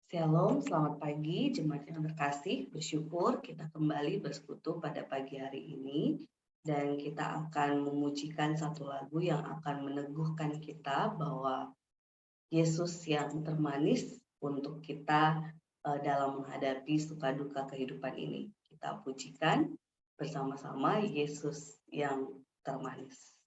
Shalom, selamat pagi, jemaat yang terkasih. Bersyukur kita kembali bersekutu pada pagi hari ini dan kita akan memujikan satu lagu yang akan meneguhkan kita bahwa Yesus yang termanis untuk kita dalam menghadapi suka duka kehidupan ini. Kita pujikan bersama-sama Yesus yang termanis.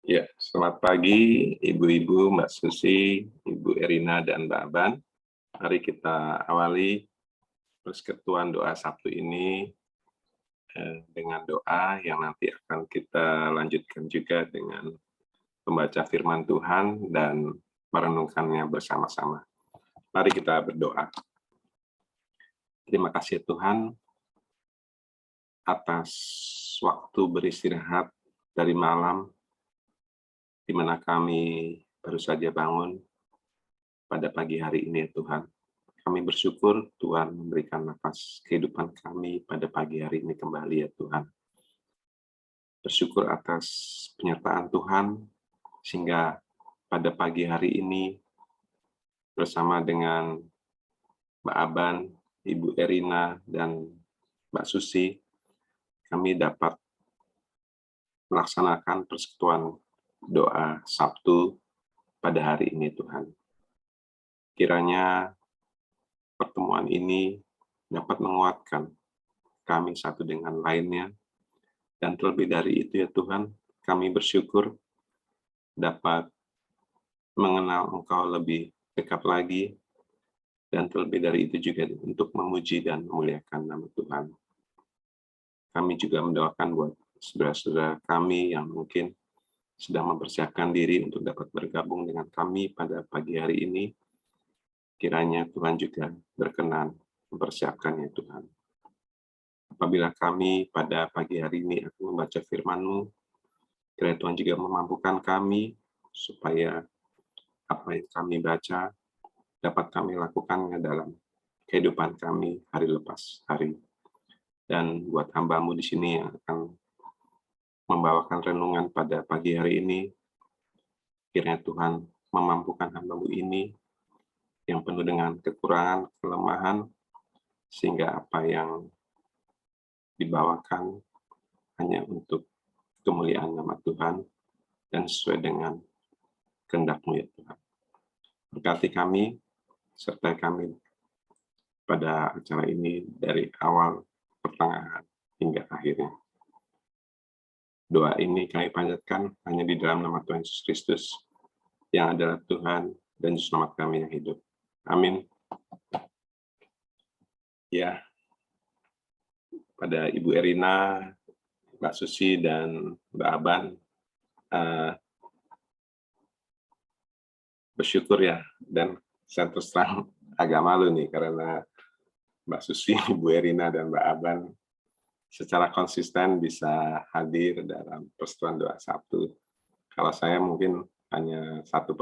Ya, selamat pagi Ibu-Ibu, Mbak Susi, Ibu Erina, dan Mbak Aban. Mari kita awali persekutuan doa Sabtu ini dengan doa yang nanti akan kita lanjutkan juga dengan membaca firman Tuhan dan merenungkannya bersama-sama. Mari kita berdoa. Terima kasih Tuhan atas waktu beristirahat dari malam, di mana kami baru saja bangun pada pagi hari ini ya Tuhan. Kami bersyukur Tuhan memberikan nafas kehidupan kami pada pagi hari ini kembali ya Tuhan. Bersyukur atas penyertaan Tuhan, sehingga pada pagi hari ini bersama dengan Mbak Aban, Ibu Erina, dan Mbak Susi, kami dapat melaksanakan persekutuan doa Sabtu pada hari ini Tuhan. Kiranya pertemuan ini dapat menguatkan kami satu dengan lainnya, dan terlebih dari itu ya Tuhan, kami bersyukur dapat mengenal Engkau lebih dekat lagi, dan terlebih dari itu juga untuk memuji dan memuliakan nama Tuhan. Kami juga mendoakan buat saudara-saudara kami yang mungkin sedang mempersiapkan diri untuk dapat bergabung dengan kami pada pagi hari ini. Kiranya Tuhan juga berkenan mempersiapkannya Tuhan. Apabila kami pada pagi hari ini akan membaca firman-Mu, kiranya Tuhan juga memampukan kami supaya apa yang kami baca dapat kami lakukannya dalam kehidupan kami hari lepas hari. Dan buat hamba-Mu di sini yang akan membawakan renungan pada pagi hari ini, kiranya Tuhan memampukan hamba-Mu ini yang penuh dengan kekurangan, kelemahan, sehingga apa yang dibawakan hanya untuk kemuliaan nama Tuhan dan sesuai dengan kehendak-Mu ya Tuhan. Berkati kami, sertai kami pada acara ini dari awal, pertengahan, hingga akhirnya. Doa ini kami panjatkan hanya di dalam nama Tuhan Yesus Kristus, yang adalah Tuhan dan Juru Selamat kami yang hidup. Amin. Ya, pada Ibu Erina, Mbak Susi, dan Mbak Aban, bersyukur ya, dan saya terus terang agak malu nih, karena Mbak Susi, Ibu Erina, dan Mbak Aban secara konsisten bisa hadir dalam persekutuan doa Sabtu. Kalau saya mungkin hanya 1%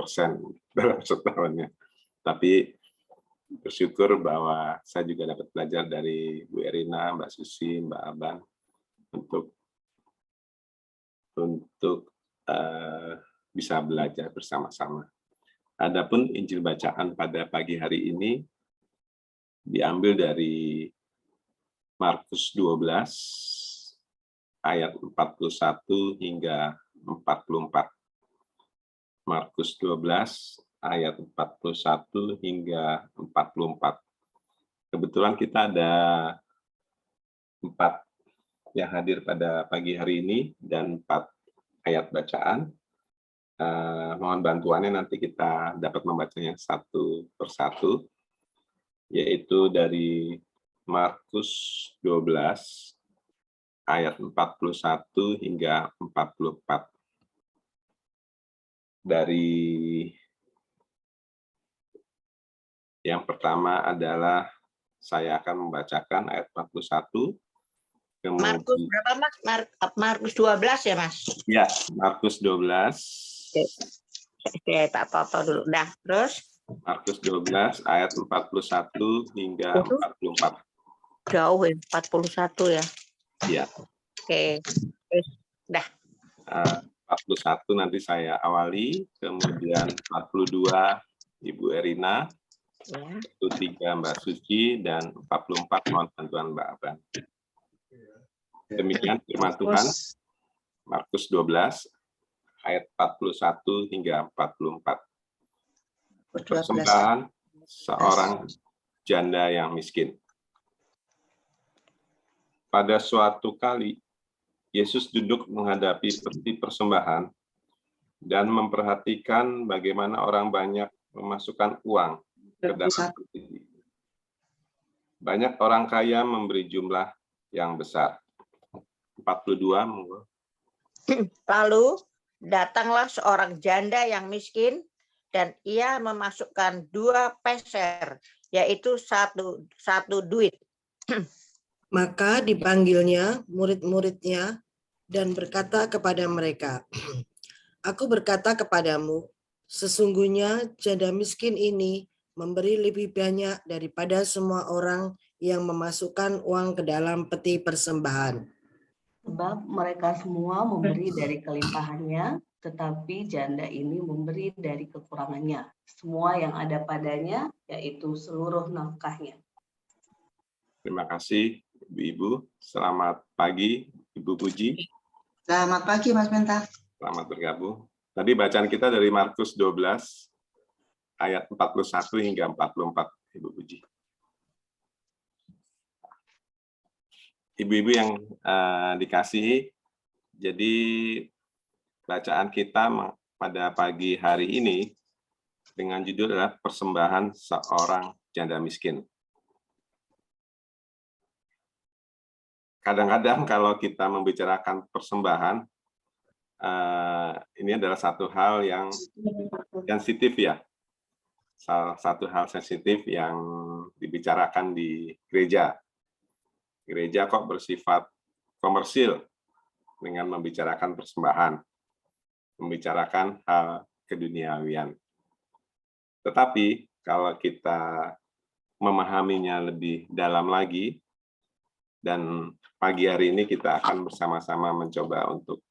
dalam setahunnya. Tapi bersyukur bahwa saya juga dapat belajar dari Bu Erina, Mbak Susi, Mbak Aban untuk bisa belajar bersama-sama. Adapun Injil bacaan pada pagi hari ini diambil dari Markus 12 ayat 41 hingga 44. Markus 12 ayat 41 hingga 44. Kebetulan kita ada 4 yang hadir pada pagi hari ini dan 4 ayat bacaan. Mohon bantuannya, nanti kita dapat membacanya satu persatu, yaitu dari Markus 12 ayat 41 hingga 44. Dari yang pertama adalah saya akan membacakan ayat 41. Markus berapa, Mas? Markus 12 ya, Mas? Ya, Markus 12. Oke, tak foto dulu. Dah, terus? Markus 12 ayat 41 hingga 44. Jauh ya, 41 ya? Iya. Oke, dah. 41 nanti saya awali, kemudian 42 Ibu Erina, 43 Mbak Suci, dan 44 mohon bantuan Mbak Aban. Demikian firman Tuhan, Markus 12 ayat 41 hingga 44. Persembahan seorang janda yang miskin. Pada suatu kali, Yesus duduk menghadapi peti persembahan dan memperhatikan bagaimana orang banyak memasukkan uang ke dalam peti. Banyak orang kaya memberi jumlah yang besar. 42, monggo. Lalu datanglah seorang janda yang miskin dan ia memasukkan 2 peser, yaitu satu duit. Maka dipanggilnya murid-muridnya dan berkata kepada mereka, Aku berkata kepadamu, sesungguhnya janda miskin ini memberi lebih banyak daripada semua orang yang memasukkan uang ke dalam peti persembahan. Sebab mereka semua memberi dari kelimpahannya, tetapi janda ini memberi dari kekurangannya. Semua yang ada padanya, yaitu seluruh nafkahnya. Terima kasih, Ibu-Ibu. Selamat pagi, Ibu Puji. Selamat pagi, Mas Menta. Selamat bergabung. Tadi bacaan kita dari Markus 12, ayat 41 hingga 44, Ibu Puji. Ibu-ibu yang dikasihi, jadi bacaan kita pada pagi hari ini dengan judul adalah Persembahan Seorang Janda Miskin. Kadang-kadang kalau kita membicarakan persembahan, ini adalah satu hal yang sensitif ya. Salah satu hal sensitif yang dibicarakan di gereja. Gereja kok bersifat komersil dengan membicarakan persembahan, membicarakan hal keduniawian. Tetapi kalau kita memahaminya lebih dalam lagi, dan pagi hari ini kita akan bersama-sama mencoba untuk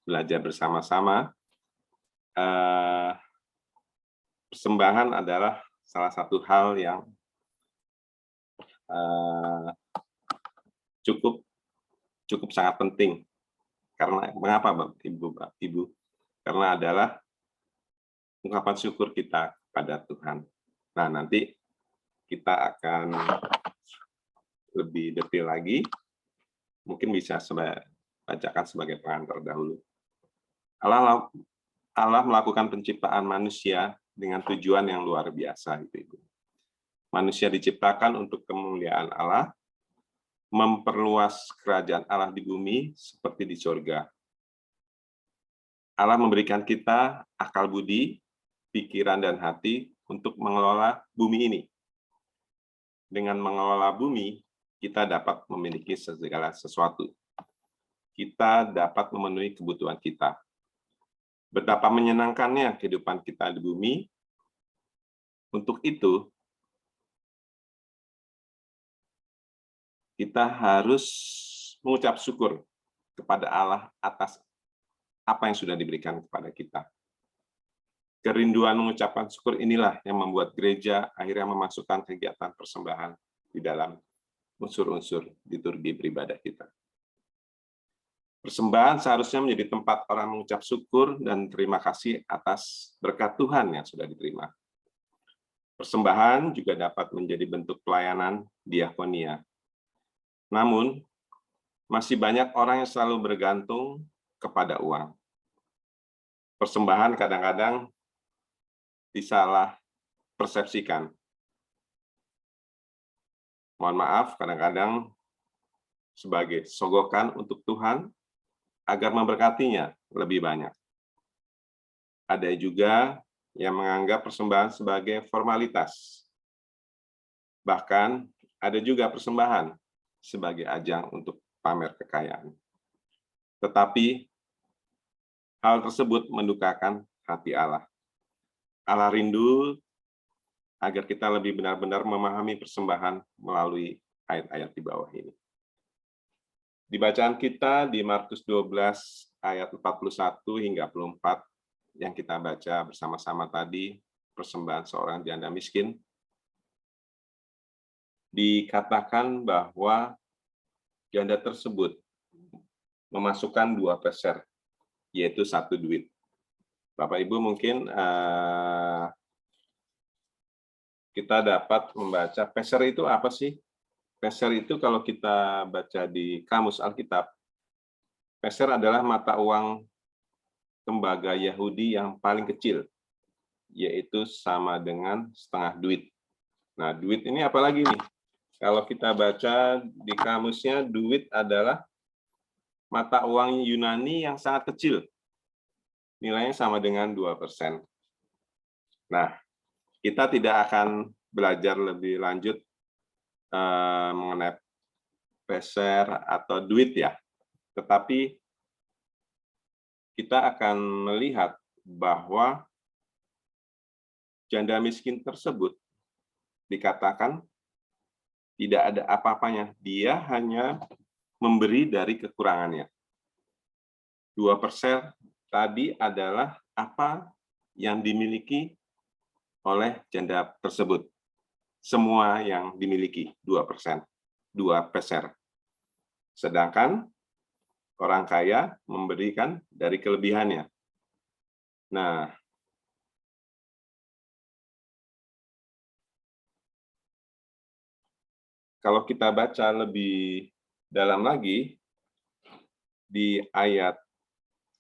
belajar bersama-sama. Persembahan adalah salah satu hal yang cukup sangat penting. Karena mengapa, Ibu? Karena adalah ungkapan syukur kita pada Tuhan. Nah, nanti kita akan lebih detail lagi. Mungkin bisa bacakan sebagai pengantar dahulu. Allah melakukan penciptaan manusia dengan tujuan yang luar biasa, Ibu. Manusia diciptakan untuk kemuliaan Allah, memperluas kerajaan Allah di bumi seperti di surga. Allah memberikan kita akal budi, pikiran, dan hati untuk mengelola bumi ini. Dengan mengelola bumi, kita dapat memiliki segala sesuatu. Kita dapat memenuhi kebutuhan kita. Betapa menyenangkannya kehidupan kita di bumi. Untuk itu, kita harus mengucap syukur kepada Allah atas apa yang sudah diberikan kepada kita. Kerinduan mengucapkan syukur inilah yang membuat gereja akhirnya memasukkan kegiatan persembahan di dalam unsur-unsur liturgi beribadah kita. Persembahan seharusnya menjadi tempat orang mengucap syukur dan terima kasih atas berkat Tuhan yang sudah diterima. Persembahan juga dapat menjadi bentuk pelayanan diakonia. Namun, masih banyak orang yang selalu bergantung kepada uang. Persembahan kadang-kadang disalah persepsikan. Mohon maaf, kadang-kadang sebagai sogokan untuk Tuhan agar memberkatinya lebih banyak. Ada juga yang menganggap persembahan sebagai formalitas. Bahkan ada juga persembahan sebagai ajang untuk pamer kekayaan. Tetapi hal tersebut mendukakan hati Allah. Allah rindu agar kita lebih benar-benar memahami persembahan melalui ayat-ayat di bawah ini. Di bacaan kita di Markus 12 ayat 41 hingga 44 yang kita baca bersama-sama tadi, persembahan seorang janda miskin, dikatakan bahwa janda tersebut memasukkan 2 peser, yaitu 1 duit. Bapak Ibu mungkin kita dapat membaca peser itu apa sih? Peser itu kalau kita baca di Kamus Alkitab, peser adalah mata uang tembaga Yahudi yang paling kecil, yaitu sama dengan setengah duit. Nah, duit ini apa lagi nih? Kalau kita baca di kamusnya, duit adalah mata uang Yunani yang sangat kecil. Nilainya sama dengan 2%. Nah, kita tidak akan belajar lebih lanjut mengenai peser atau duit ya. Tetapi kita akan melihat bahwa janda miskin tersebut dikatakan tidak ada apa-apanya. Dia hanya memberi dari kekurangannya. 2% tadi adalah apa yang dimiliki oleh janda tersebut. Semua yang dimiliki 2%, 2 peser. Sedangkan orang kaya memberikan dari kelebihannya. Nah, kalau kita baca lebih dalam lagi, di ayat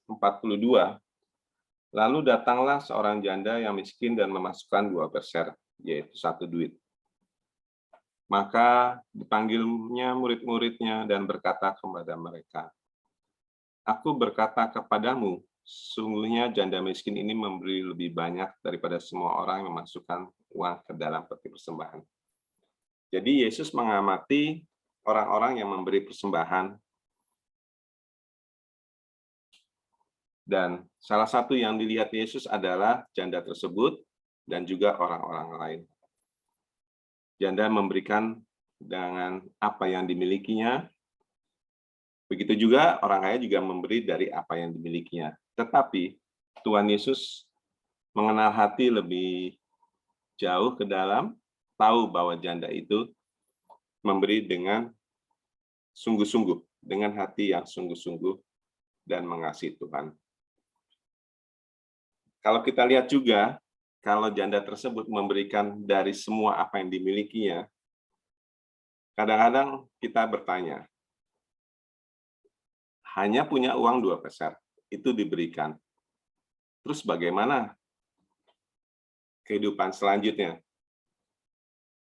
42, lalu datanglah seorang janda yang miskin dan memasukkan 2 peser, yaitu 1 duit. Maka dipanggilnya murid-muridnya dan berkata kepada mereka, "Aku berkata kepadamu, sungguhnya janda miskin ini memberi lebih banyak daripada semua orang yang memasukkan uang ke dalam peti persembahan." Jadi Yesus mengamati orang-orang yang memberi persembahan, dan salah satu yang dilihat Yesus adalah janda tersebut dan juga orang-orang lain. Janda memberikan dengan apa yang dimilikinya, begitu juga orang kaya juga memberi dari apa yang dimilikinya. Tetapi Tuhan Yesus mengenal hati lebih jauh ke dalam, tahu bahwa janda itu memberi dengan sungguh-sungguh, dengan hati yang sungguh-sungguh dan mengasihi Tuhan. Kalau kita lihat juga, kalau janda tersebut memberikan dari semua apa yang dimilikinya, kadang-kadang kita bertanya, hanya punya uang 2 peser, itu diberikan. Terus bagaimana kehidupan selanjutnya?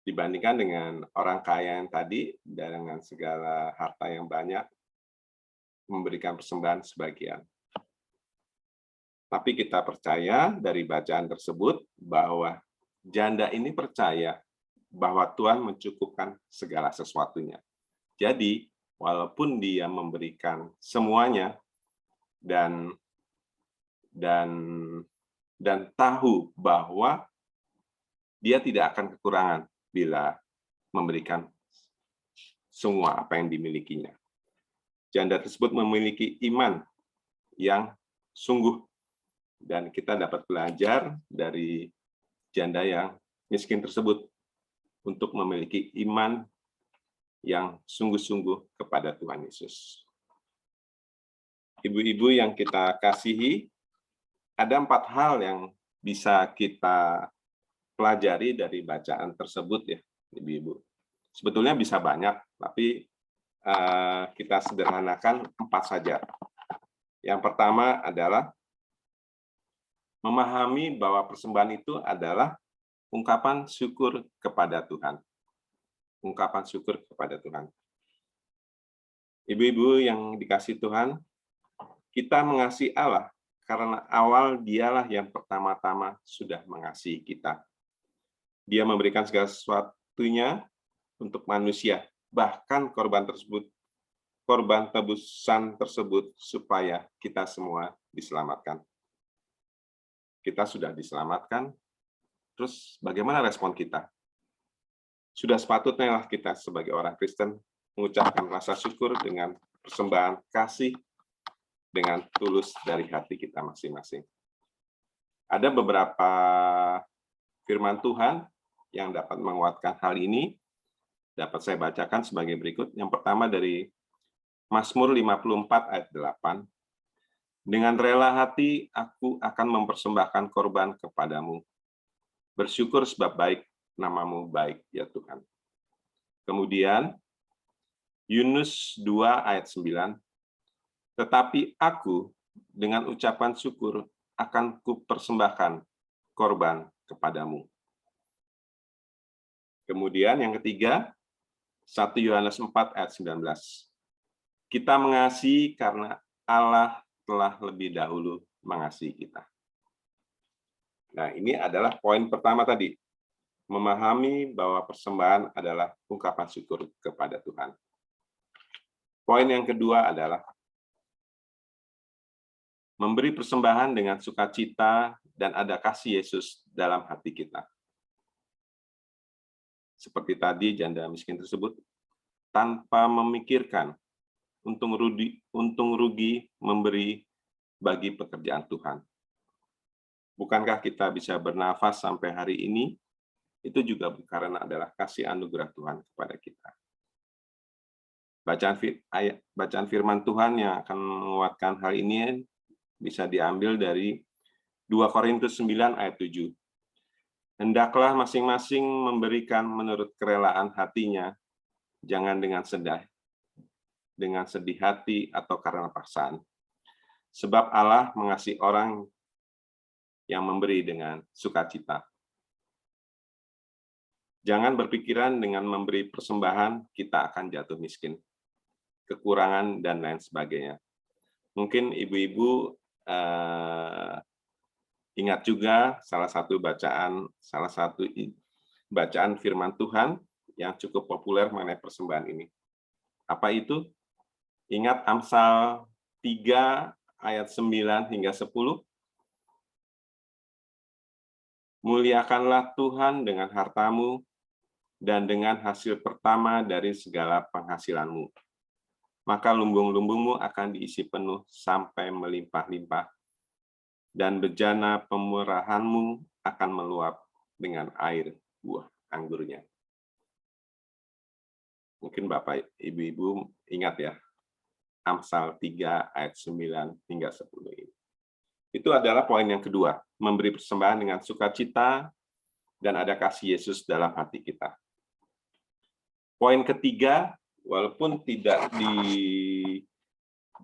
Dibandingkan dengan orang kaya yang tadi, dengan segala harta yang banyak, memberikan persembahan sebagian. Tapi kita percaya dari bacaan tersebut bahwa janda ini percaya bahwa Tuhan mencukupkan segala sesuatunya. Jadi, walaupun dia memberikan semuanya dan tahu bahwa dia tidak akan kekurangan bila memberikan semua apa yang dimilikinya. Janda tersebut memiliki iman yang sungguh, dan kita dapat belajar dari janda yang miskin tersebut untuk memiliki iman yang sungguh-sungguh kepada Tuhan Yesus. Ibu-ibu yang kita kasihi, ada 4 hal yang bisa kita pelajari dari bacaan tersebut ya, ibu-ibu. Sebetulnya bisa banyak, tapi kita sederhanakan 4 saja. Yang pertama adalah memahami bahwa persembahan itu adalah ungkapan syukur kepada Tuhan. Ungkapan syukur kepada Tuhan. Ibu-ibu yang dikasihi Tuhan, kita mengasihi Allah karena awal Dialah yang pertama-tama sudah mengasihi kita. Dia memberikan segala sesuatunya untuk manusia, bahkan korban tebusan tersebut supaya kita semua diselamatkan. Kita sudah diselamatkan, terus bagaimana respon kita? Sudah sepatutnya lah kita sebagai orang Kristen mengucapkan rasa syukur dengan persembahan kasih dengan tulus dari hati kita masing-masing. Ada beberapa firman Tuhan yang dapat menguatkan hal ini, dapat saya bacakan sebagai berikut. Yang pertama dari Mazmur 54 ayat 8. Dengan rela hati aku akan mempersembahkan korban kepadamu. Bersyukur sebab baik namamu baik ya Tuhan. Kemudian Yunus 2 ayat 9. Tetapi aku dengan ucapan syukur akan kupersembahkan korban kepadamu. Kemudian yang ketiga 1 Yohanes 4 ayat 19. Kita mengasihi karena Allah telah lebih dahulu mengasihi kita. Nah, ini adalah poin pertama tadi. Memahami bahwa persembahan adalah ungkapan syukur kepada Tuhan. Poin yang kedua adalah memberi persembahan dengan sukacita dan ada kasih Yesus dalam hati kita. Seperti tadi janda miskin tersebut, tanpa memikirkan untung rugi memberi bagi pekerjaan Tuhan. Bukankah kita bisa bernafas sampai hari ini? Itu juga karena adalah kasih anugerah Tuhan kepada kita. Bacaan firman Tuhan yang akan menguatkan hal ini bisa diambil dari 2 Korintus 9 ayat 7. Hendaklah masing-masing memberikan menurut kerelaan hatinya, jangan dengan sedih hati atau karena paksaan. Sebab Allah mengasihi orang yang memberi dengan sukacita. Jangan berpikiran dengan memberi persembahan kita akan jatuh miskin, kekurangan, dan lain sebagainya. Mungkin ibu-ibu ingat juga salah satu bacaan firman Tuhan yang cukup populer mengenai persembahan ini. Apa itu? Ingat Amsal 3 ayat 9 hingga 10. Muliakanlah Tuhan dengan hartamu dan dengan hasil pertama dari segala penghasilanmu. Maka lumbung-lumbungmu akan diisi penuh sampai melimpah-limpah, dan bejana pemurahanmu akan meluap dengan air buah anggurnya. Mungkin Bapak, Ibu-ibu ingat ya, Amsal 3 ayat 9 hingga 10 ini. Itu adalah poin yang kedua, memberi persembahan dengan sukacita dan ada kasih Yesus dalam hati kita. Poin ketiga, walaupun tidak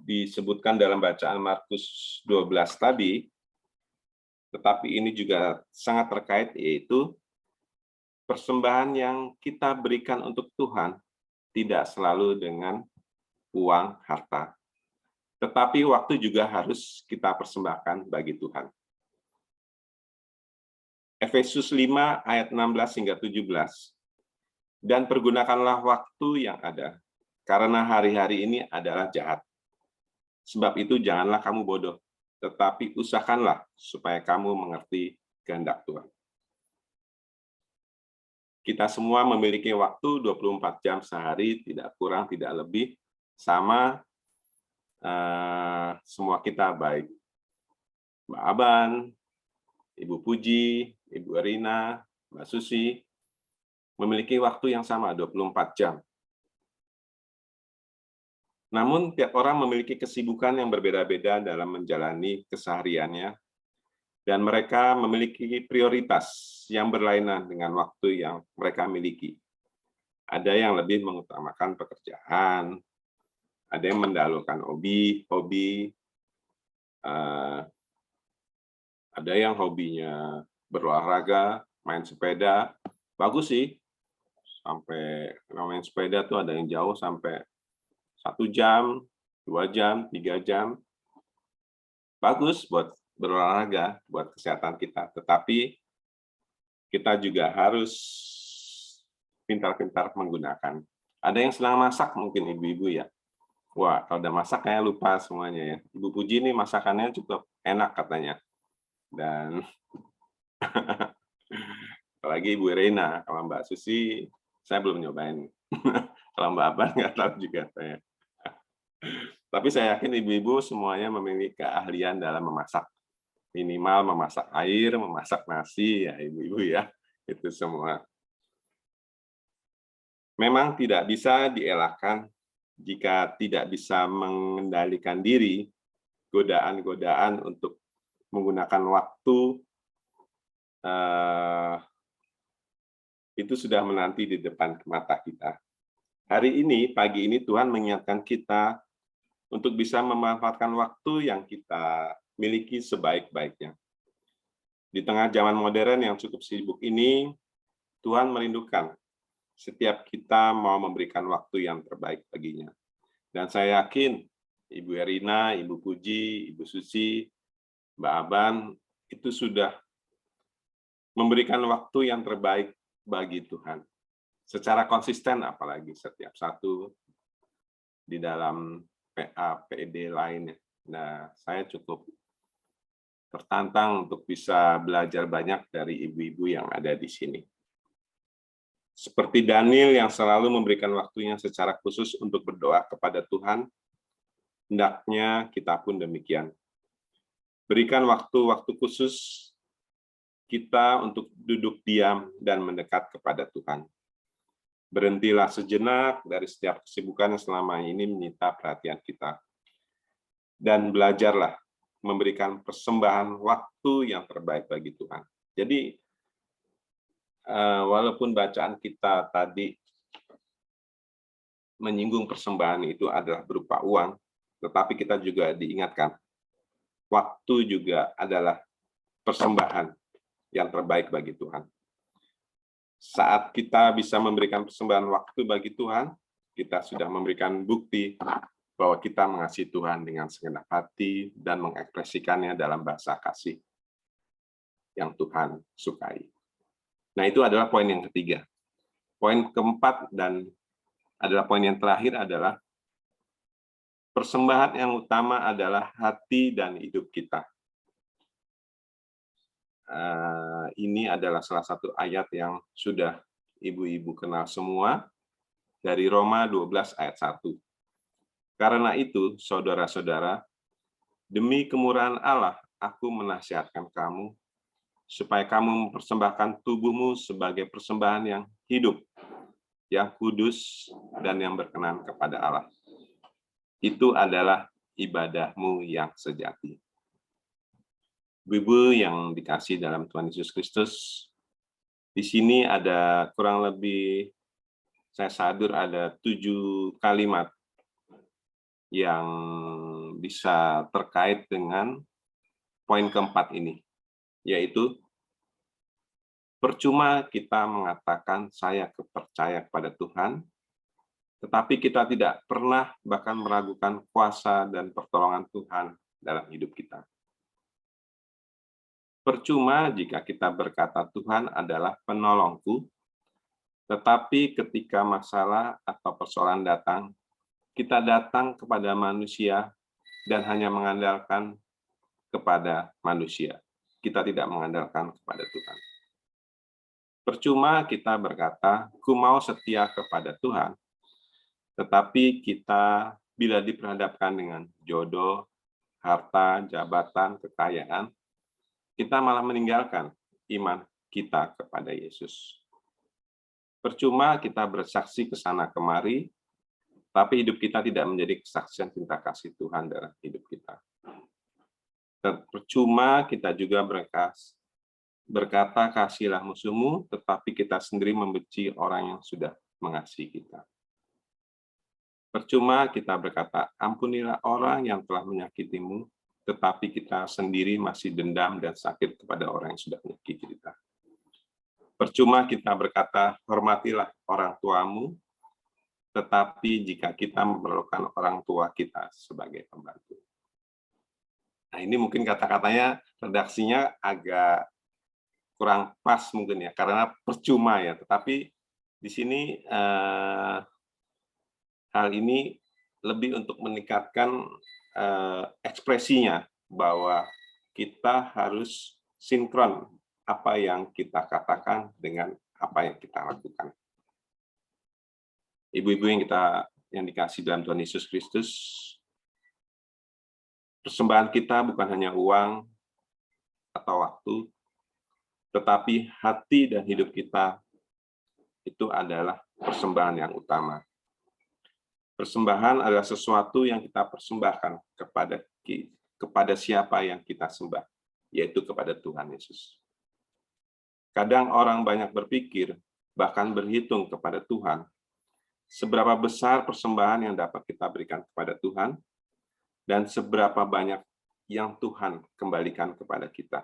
disebutkan dalam bacaan Markus 12 tadi, tetapi ini juga sangat terkait, yaitu persembahan yang kita berikan untuk Tuhan tidak selalu dengan uang, harta. Tetapi waktu juga harus kita persembahkan bagi Tuhan. Efesus 5 ayat 16 hingga 17. Dan pergunakanlah waktu yang ada, karena hari-hari ini adalah jahat. Sebab itu janganlah kamu bodoh, tetapi usahakanlah supaya kamu mengerti kehendak Tuhan. Kita semua memiliki waktu 24 jam sehari, tidak kurang, tidak lebih, sama semua kita, baik Mbak Aban, Ibu Puji, Ibu Erina, Mbak Susi, memiliki waktu yang sama, 24 jam. Namun, tiap orang memiliki kesibukan yang berbeda-beda dalam menjalani kesehariannya, dan mereka memiliki prioritas yang berlainan dengan waktu yang mereka miliki. Ada yang lebih mengutamakan pekerjaan, ada yang mendahulukan hobi, ada yang hobinya berolahraga, main sepeda. Bagus sih, sampai main sepeda tuh ada yang jauh sampai 1 jam, 2 jam, 3 jam. Bagus buat berolahraga, buat kesehatan kita. Tetapi kita juga harus pintar-pintar menggunakan. Ada yang senang masak mungkin ibu-ibu ya. Wah, kalau udah masak kayak lupa semuanya ya. Ibu Puji ini masakannya cukup enak katanya. Dan apalagi Ibu Reina, kalau Mbak Susi, saya belum nyobain. Kalau Mbak Aban nggak tahu juga saya. Tapi saya yakin ibu-ibu semuanya memiliki keahlian dalam memasak. Minimal memasak air, memasak nasi, ya ibu-ibu ya. Itu semua. Memang tidak bisa dielakkan jika tidak bisa mengendalikan diri, godaan-godaan untuk menggunakan waktu itu sudah menanti di depan mata kita. Hari ini, pagi ini Tuhan mengingatkan kita untuk bisa memanfaatkan waktu yang kita miliki sebaik-baiknya. Di tengah zaman modern yang cukup sibuk ini, Tuhan merindukan setiap kita mau memberikan waktu yang terbaik baginya. Dan saya yakin Ibu Erina, Ibu Puji, Ibu Susi, Mbak Aban, itu sudah memberikan waktu yang terbaik bagi Tuhan. Secara konsisten apalagi setiap satu di dalam PA, PED lainnya. Nah, saya cukup tertantang untuk bisa belajar banyak dari ibu-ibu yang ada di sini. Seperti Daniel yang selalu memberikan waktunya secara khusus untuk berdoa kepada Tuhan, hendaknya kita pun demikian. Berikan waktu-waktu khusus kita untuk duduk diam dan mendekat kepada Tuhan. Berhentilah sejenak dari setiap kesibukan yang selama ini menyita perhatian kita. Dan belajarlah memberikan persembahan waktu yang terbaik bagi Tuhan. Jadi, walaupun bacaan kita tadi menyinggung persembahan itu adalah berupa uang, tetapi kita juga diingatkan, waktu juga adalah persembahan yang terbaik bagi Tuhan. Saat kita bisa memberikan persembahan waktu bagi Tuhan, kita sudah memberikan bukti bahwa kita mengasihi Tuhan dengan segenap hati dan mengekspresikannya dalam bahasa kasih yang Tuhan sukai. Nah, itu adalah poin yang ketiga. Poin keempat dan adalah poin yang terakhir adalah persembahan yang utama adalah hati dan hidup kita. Ini adalah salah satu ayat yang sudah ibu-ibu kenal semua dari Roma 12 ayat 1. Karena itu, saudara-saudara, demi kemurahan Allah, aku menasihatkan kamu supaya kamu mempersembahkan tubuhmu sebagai persembahan yang hidup, yang kudus, dan yang berkenan kepada Allah. Itu adalah ibadahmu yang sejati. Ibu yang dikasih dalam Tuhan Yesus Kristus, di sini ada kurang lebih, saya sadur ada 7 kalimat yang bisa terkait dengan poin keempat ini, yaitu percuma kita mengatakan saya percaya kepada Tuhan, tetapi kita tidak pernah bahkan meragukan kuasa dan pertolongan Tuhan dalam hidup kita. Percuma jika kita berkata Tuhan adalah penolongku, tetapi ketika masalah atau persoalan datang, kita datang kepada manusia dan hanya mengandalkan kepada manusia. Kita tidak mengandalkan kepada Tuhan. Percuma kita berkata, ku mau setia kepada Tuhan, tetapi kita bila diperhadapkan dengan jodoh, harta, jabatan, kekayaan, kita malah meninggalkan iman kita kepada Yesus. Percuma kita bersaksi ke sana kemari, tapi hidup kita tidak menjadi kesaksian cinta kasih Tuhan dalam hidup kita. Percuma kita juga berkata kasihilah musuhmu, tetapi kita sendiri membenci orang yang sudah mengasihi kita. Percuma kita berkata ampunilah orang yang telah menyakitimu, tetapi kita sendiri masih dendam dan sakit kepada orang yang sudah menyakiti kita. Percuma kita berkata, hormatilah orang tuamu, tetapi jika kita memerlukan orang tua kita sebagai pembantu. Nah, ini mungkin kata-katanya, redaksinya agak kurang pas mungkin ya, karena percuma ya. Tetapi di sini hal ini lebih untuk meningkatkan ekspresinya bahwa kita harus sinkron apa yang kita katakan dengan apa yang kita lakukan. Ibu-ibu yang dikasih dalam Tuhan Yesus Kristus, persembahan kita bukan hanya uang atau waktu, tetapi hati dan hidup kita itu adalah persembahan yang utama. Persembahan adalah sesuatu yang kita persembahkan kepada siapa yang kita sembah, yaitu kepada Tuhan Yesus. Kadang orang banyak berpikir, bahkan berhitung kepada Tuhan, seberapa besar persembahan yang dapat kita berikan kepada Tuhan, dan seberapa banyak yang Tuhan kembalikan kepada kita.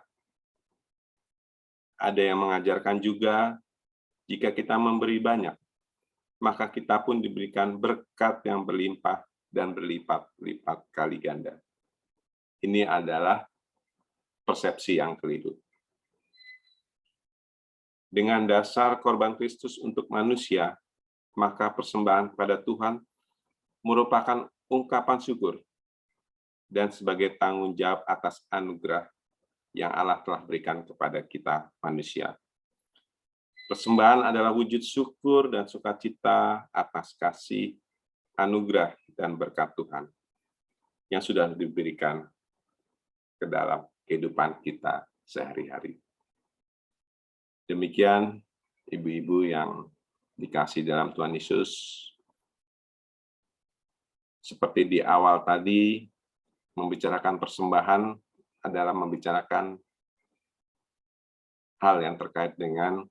Ada yang mengajarkan juga, jika kita memberi banyak, maka kita pun diberikan berkat yang berlimpah dan berlipat-lipat kali ganda. Ini adalah persepsi yang keliru. Dengan dasar korban Kristus untuk manusia, maka persembahan kepada Tuhan merupakan ungkapan syukur dan sebagai tanggung jawab atas anugerah yang Allah telah berikan kepada kita manusia. Persembahan adalah wujud syukur dan sukacita atas kasih, anugerah, dan berkat Tuhan yang sudah diberikan ke dalam kehidupan kita sehari-hari. Demikian ibu-ibu yang dikasih dalam Tuhan Yesus. Seperti di awal tadi, membicarakan persembahan adalah membicarakan hal yang terkait dengan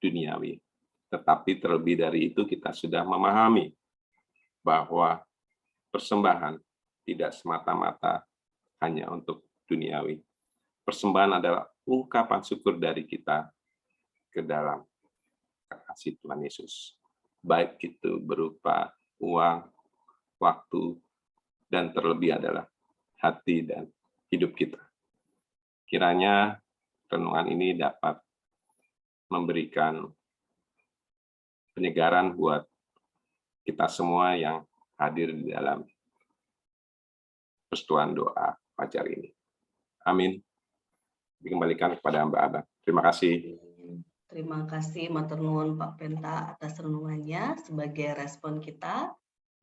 duniawi. Tetapi terlebih dari itu kita sudah memahami bahwa persembahan tidak semata-mata hanya untuk duniawi. Persembahan adalah ungkapan syukur dari kita ke dalam kasih Tuhan Yesus. Baik itu berupa uang, waktu, dan terlebih adalah hati dan hidup kita. Kiranya renungan ini dapat memberikan penyegaran buat kita semua yang hadir di dalam persekutuan doa fajar ini. Amin. Dikembalikan kepada Mbak Abang. Terima kasih. Terima kasih Matur nuwun Pak Penta atas renungannya. Sebagai respon kita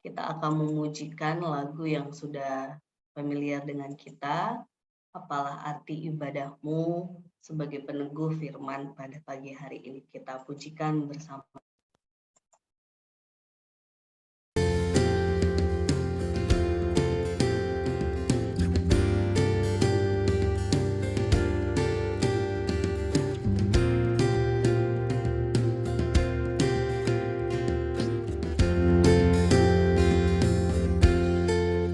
akan memujikan lagu yang sudah familiar dengan kita. Apalah arti ibadahmu sebagai peneguh firman pada pagi hari ini. Kita pujikan bersama.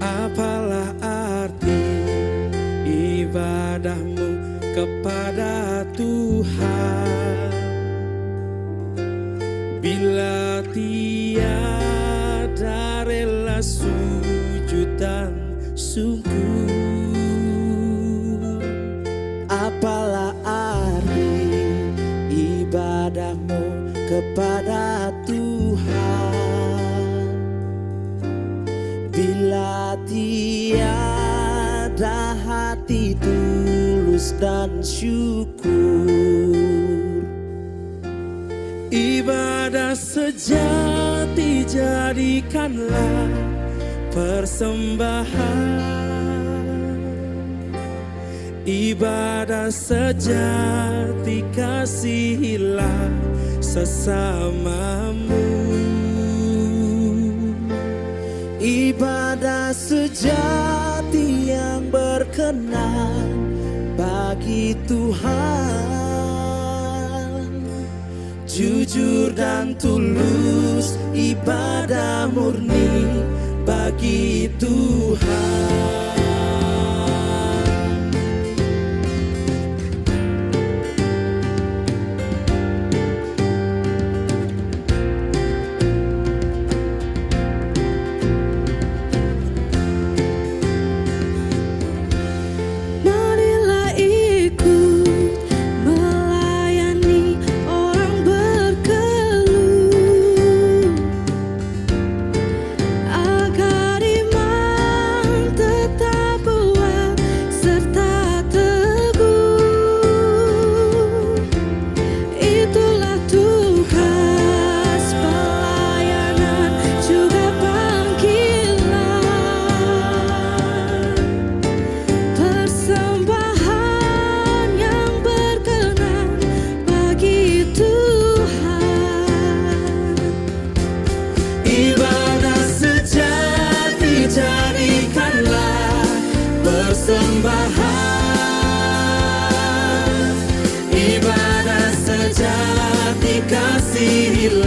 Apalah arti ibadahmu kepada Tuhan bila tiada rela sujud dan syukur? Apalah arti ibadahmu kepada Tuhan bila tiada hati tulus dan syukur? Ibadah sejati jadikanlah persembahan. Ibadah sejati kasihilah sesamamu. Ibadah sejati yang berkenan bagi Tuhan, jujur dan tulus, ibadah murni bagi Tuhan. Persembahan, ibadah sejati kasihilah